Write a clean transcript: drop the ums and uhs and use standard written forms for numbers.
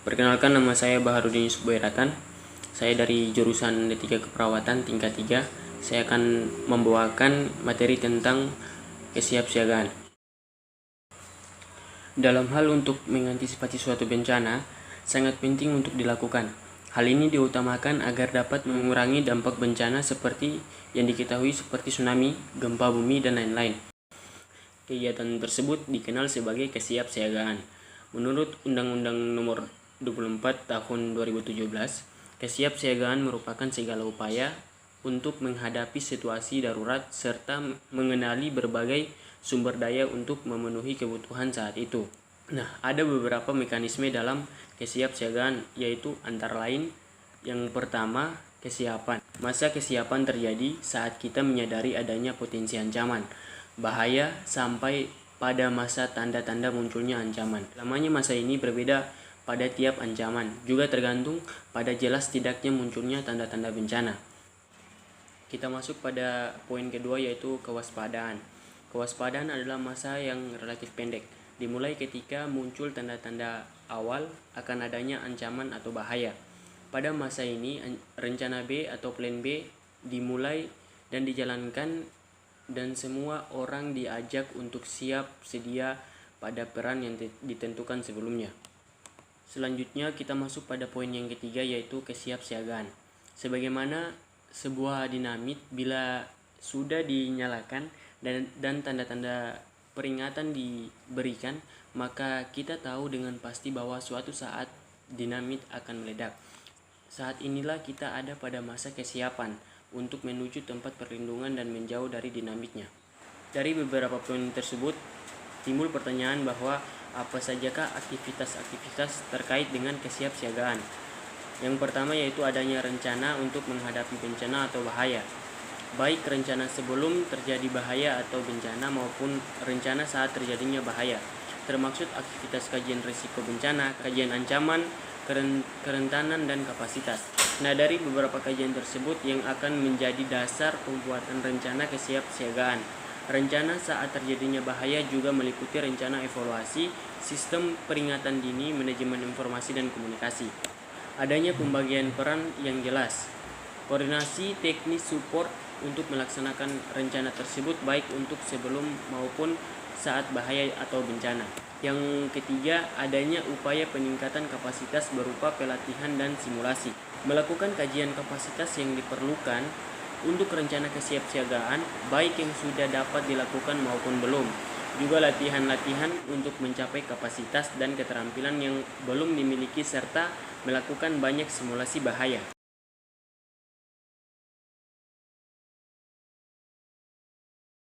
Perkenalkan, nama saya Baharudin Yusuf Boyratan. Saya dari jurusan D3 Keperawatan tingkat 3. Saya akan membawakan materi tentang kesiapsiagaan. Dalam hal untuk mengantisipasi suatu bencana, sangat penting untuk dilakukan. Hal ini diutamakan agar dapat mengurangi dampak bencana seperti yang diketahui seperti tsunami, gempa bumi, dan lain-lain. Kegiatan tersebut dikenal sebagai kesiapsiagaan. Menurut Undang-Undang Nomor 24 Tahun 2017, kesiapsiagaan merupakan segala upaya untuk menghadapi situasi darurat serta mengenali berbagai sumber daya untuk memenuhi kebutuhan saat itu. Nah, ada beberapa mekanisme dalam kesiapsiagaan, yaitu antara lain yang pertama, kesiapan. Masa kesiapan terjadi saat kita menyadari adanya potensi ancaman, bahaya sampai pada masa tanda-tanda munculnya ancaman. Lamanya masa ini berbeda pada tiap ancaman, juga tergantung pada jelas tidaknya munculnya tanda-tanda bencana. Kita masuk pada poin kedua, yaitu kewaspadaan. Kewaspadaan adalah masa yang relatif pendek, dimulai ketika muncul tanda-tanda awal akan adanya ancaman atau bahaya. Pada masa ini, rencana B atau plan B dimulai dan dijalankan, dan semua orang diajak untuk siap sedia pada peran yang ditentukan sebelumnya. Selanjutnya kita masuk pada poin yang ketiga, yaitu kesiapsiagaan. Sebagaimana sebuah dinamit, bila sudah dinyalakan dan tanda-tanda peringatan diberikan, maka kita tahu dengan pasti bahwa suatu saat dinamit akan meledak. Saat inilah kita ada pada masa kesiapan untuk menuju tempat perlindungan dan menjauh dari dinamitnya. Dari beberapa poin tersebut, timbul pertanyaan bahwa apa sajakah aktivitas-aktivitas terkait dengan kesiapsiagaan. Yang pertama yaitu adanya rencana untuk menghadapi bencana atau bahaya. Baik rencana sebelum terjadi bahaya atau bencana maupun rencana saat terjadinya bahaya. Termaksud aktivitas kajian risiko bencana, kajian ancaman, kerentanan, dan kapasitas. Nah, dari beberapa kajian tersebut yang akan menjadi dasar pembuatan rencana kesiapsiagaan. Rencana saat terjadinya bahaya juga meliputi rencana evaluasi, sistem peringatan dini, manajemen informasi, dan komunikasi. Adanya pembagian peran yang jelas. Koordinasi teknis support untuk melaksanakan rencana tersebut baik untuk sebelum maupun saat bahaya atau bencana. Yang ketiga, adanya upaya peningkatan kapasitas berupa pelatihan dan simulasi. Melakukan kajian kapasitas yang diperlukan untuk rencana kesiapsiagaan, baik yang sudah dapat dilakukan maupun belum. Juga latihan-latihan untuk mencapai kapasitas dan keterampilan yang belum dimiliki serta melakukan banyak simulasi bahaya.